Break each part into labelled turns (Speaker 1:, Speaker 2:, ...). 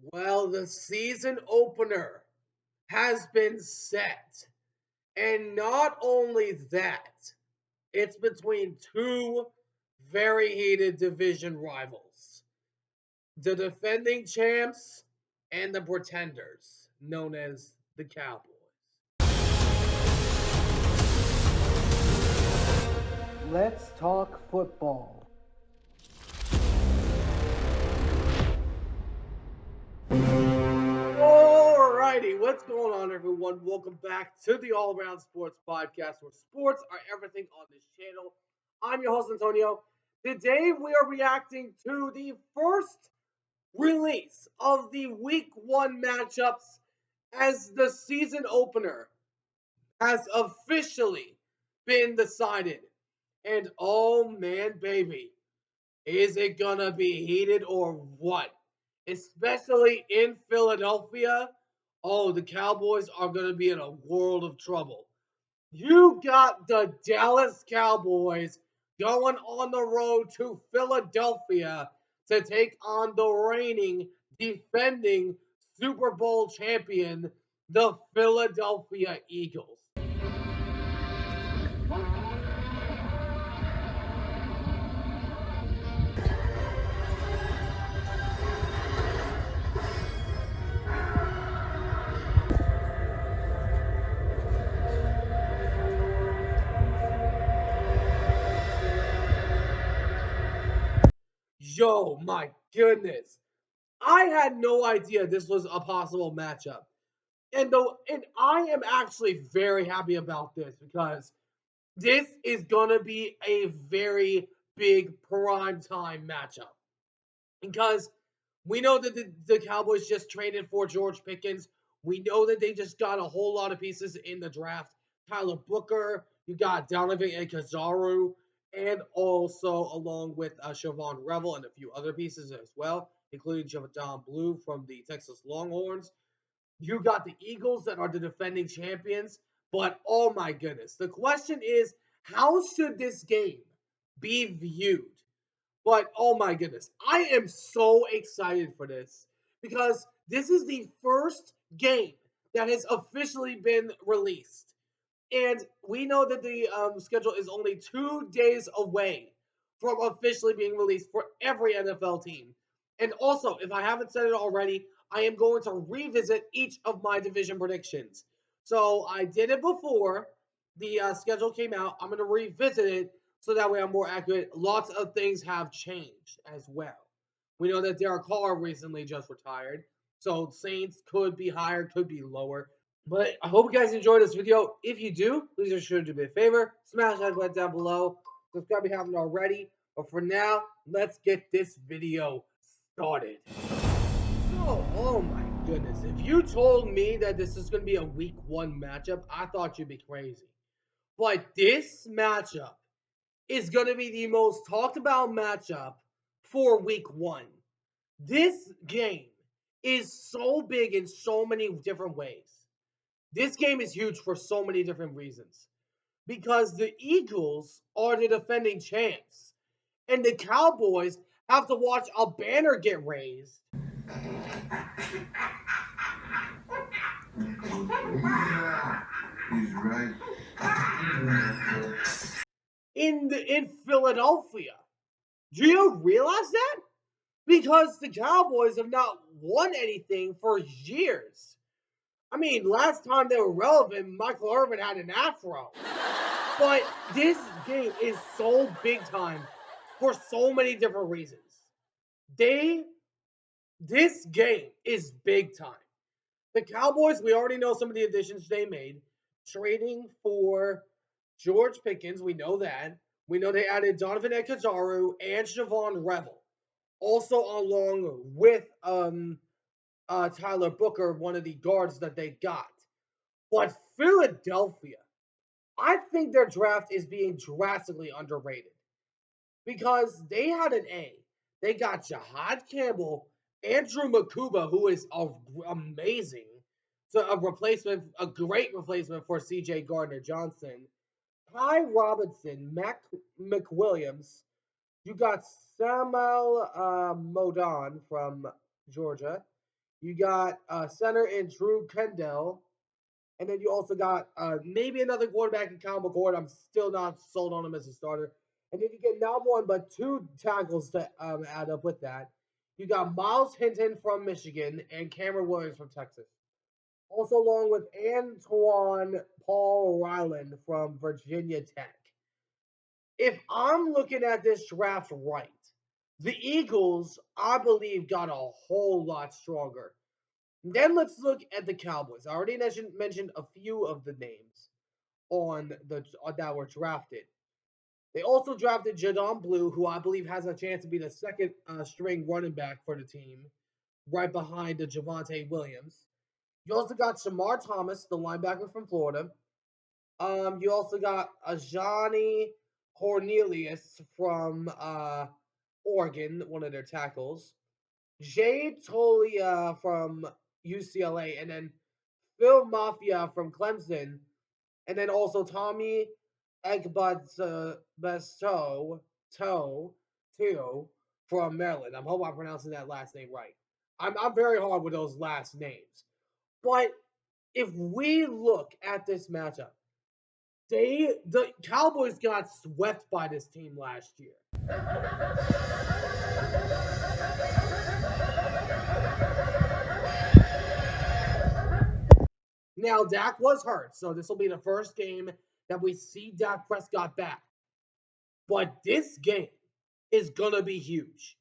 Speaker 1: Well, the season opener has been set. And not only that, it's between two very heated division rivals, the defending champs and the pretenders, known as the Cowboys.
Speaker 2: Let's talk football.
Speaker 1: Alrighty, what's going on, everyone? Welcome back to the All Around Sports Podcast, where sports are everything on this channel. I'm your host, Antonio. Today, we are reacting to the first release of the Week 1 matchups as the season opener has officially been decided. And oh man, baby, is it gonna be heated or what? Especially in Philadelphia. Oh, the Cowboys are gonna be in a world of trouble. You got the Dallas Cowboys going on the road to Philadelphia to take on the reigning, defending Super Bowl champion, the Philadelphia Eagles. Yo, my goodness. I had no idea this was a possible matchup. And I am actually very happy about this because this is gonna be a very big prime time matchup. Because we know that the Cowboys just traded for George Pickens. We know that they just got a whole lot of pieces in the draft. Tyler Booker, you got Donovan and Kazaru, and also along with Siobhan Revel and a few other pieces as well, including Javon Blue from the Texas Longhorns. You got the Eagles that are the defending champions. But oh my goodness, the question is, how should this game be viewed? But oh my goodness, I am so excited for this because this is the first game that has officially been released. And we know that the schedule is only 2 days away from officially being released for every NFL team. And also, if I haven't said it already, I am going to revisit each of my division predictions. So I did it before the schedule came out. I'm going to revisit it so that way I'm more accurate. Lots of things have changed as well. We know that Derek Carr recently just retired. So Saints could be higher, could be lower. But I hope you guys enjoyed this video. If you do, please be sure to do me a favor. Smash that button down below. Subscribe if you haven't already. But for now, let's get this video started. So, oh my goodness. If you told me that this is going to be a week 1 matchup, I thought you'd be crazy. But this matchup is going to be the most talked about matchup for week 1. This game is so big in so many different ways. This game is huge for so many different reasons. Because the Eagles are the defending champs, and the Cowboys have to watch a banner get raised
Speaker 3: He's right.
Speaker 1: in Philadelphia. Do you realize that? Because the Cowboys have not won anything for years. I mean, last time they were relevant, Michael Irvin had an afro. But this game is so big time for so many different reasons. They This game is big time. The Cowboys, we already know some of the additions they made. Trading for George Pickens, we know that. We know they added Donovan Kazaru and Siobhan Revel. Also along with Tyler Booker, one of the guards that they got. But Philadelphia, I think their draft is being drastically underrated because they had an A. They got Jahad Campbell, Andrew Makuba, who is amazing. So a great replacement for C.J. Gardner Johnson. Ty Robinson, Mac McWilliams. You got Samuel Modon from Georgia. You got center in Drew Kendall. And then you also got maybe another quarterback in Kyle McCord. I'm still not sold on him as a starter. And then you get not one but two tackles to add up with that. You got Miles Hinton from Michigan and Cameron Williams from Texas. Also along with Antoine Paul Ryland from Virginia Tech. If I'm looking at this draft right, the Eagles, I believe, got a whole lot stronger. Then let's look at the Cowboys. I already mentioned a few of the names on the that were drafted. They also drafted Jadon Blue, who I believe has a chance to be the second string running back for the team, right behind the Javante Williams. You also got Shamar Thomas, the linebacker from Florida. You also got Ajani Cornelius from Oregon, one of their tackles. Jay Tolia from UCLA, and then Phil Mafia from Clemson, and then also Tommy Egbubesto Teo from Maryland. I hope I'm pronouncing that last name right. I'm very hard with those last names. But if we look at this matchup, the Cowboys got swept by this team last year. Now Dak was hurt, so this will be the first game that we see Dak Prescott back. But this game is gonna be huge.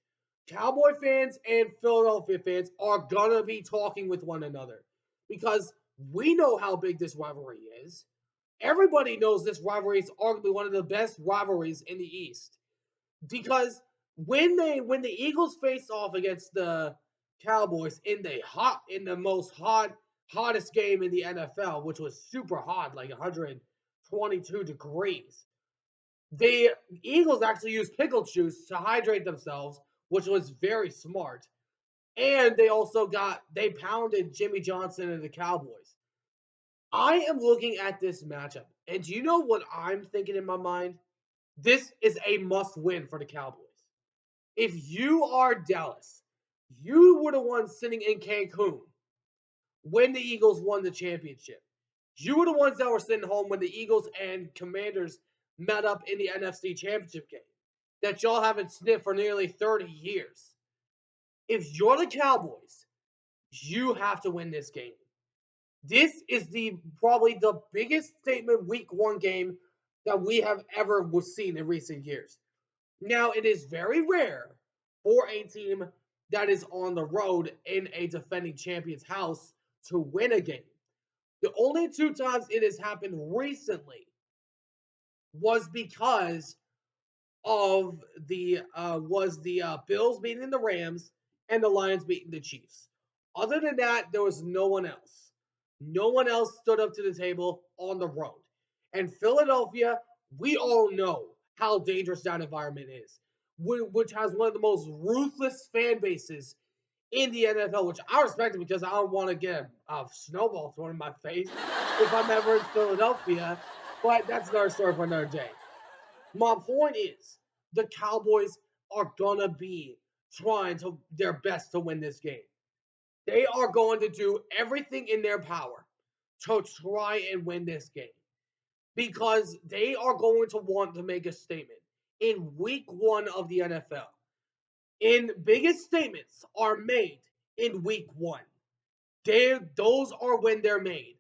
Speaker 1: Cowboy fans and Philadelphia fans are gonna be talking with one another because we know how big this rivalry is. Everybody knows this rivalry is arguably one of the best rivalries in the East because when the Eagles face off against the Cowboys in the most hottest game in the NFL, which was super hot, like 122 degrees, the Eagles actually used pickle juice to hydrate themselves, which was very smart. And they pounded Jimmy Johnson and the Cowboys. I am looking at this matchup, and do you know what I'm thinking in my mind? This is a must win for the Cowboys. If you are Dallas, you were the ones sitting in Cancun when the Eagles won the championship. You were the ones that were sitting home when the Eagles and Commanders met up in the NFC Championship game that y'all haven't sniffed for nearly 30 years. If you're the Cowboys, you have to win this game. This is the probably the biggest statement week one game that we have ever seen in recent years. Now, it is very rare for a team that is on the road in a defending champion's house to win a game. The only two times it has happened recently was because of the Bills beating the Rams and the Lions beating the Chiefs. Other than that, there was no one else. No one else stood up to the table on the road. And Philadelphia, we all know how dangerous that environment is, which has one of the most ruthless fan bases in the NFL, which I respect because I don't want to get a snowball thrown in my face if I'm ever in Philadelphia. But that's another story for another day. My point is, the Cowboys are gonna be trying to their best to win this game. They are going to do everything in their power to try and win this game because they are going to want to make a statement in week one of the NFL. And biggest statements are made in week one. Those are when they're made.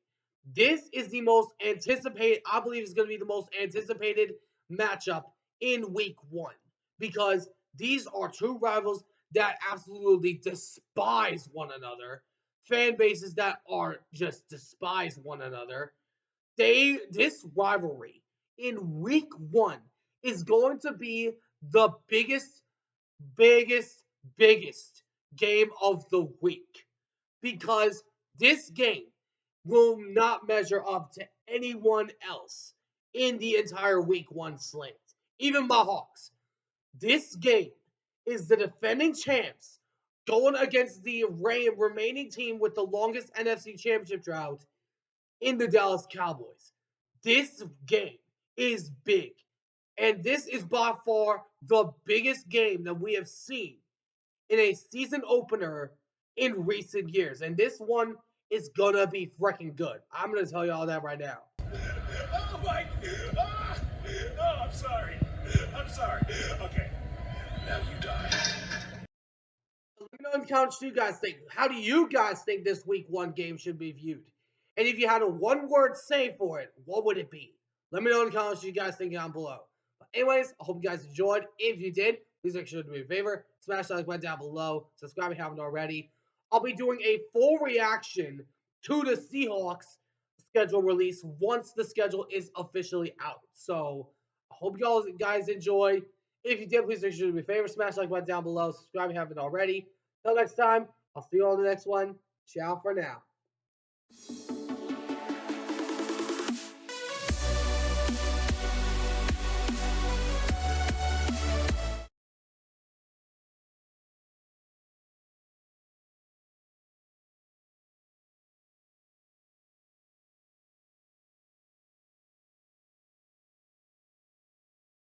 Speaker 1: This is the most anticipated, I believe is going to be the most anticipated matchup in week one because these are two rivals that absolutely despise one another, fan bases that are just despise one another. This rivalry in week one is going to be the biggest, biggest game of the week because this game will not measure up to anyone else in the entire week one slate. Even my Hawks. This game is the defending champs going against the remaining team with the longest NFC championship drought in the Dallas Cowboys. This game is big. And this is by far the biggest game that we have seen in a season opener in recent years. And this one is gonna be freaking good. I'm gonna tell you all that right now.
Speaker 3: Oh my! Ah! Oh, I'm sorry. I'm sorry. Okay, now you die.
Speaker 1: Let me know in the comments what you guys think. How do you guys think this week one game should be viewed? And if you had a one word say for it, what would it be? Let me know in the comments what you guys think down below. But anyways, I hope you guys enjoyed. If you did, please make sure to do me a favor. Smash that like button down below. Subscribe if you haven't already. I'll be doing a full reaction to the Seahawks schedule release once the schedule is officially out. So I hope you all guys enjoy. If you did, please make sure to do me a favor. Smash that like button down below. Subscribe if you haven't already. Until next time, I'll see you all in the next one. Ciao for now.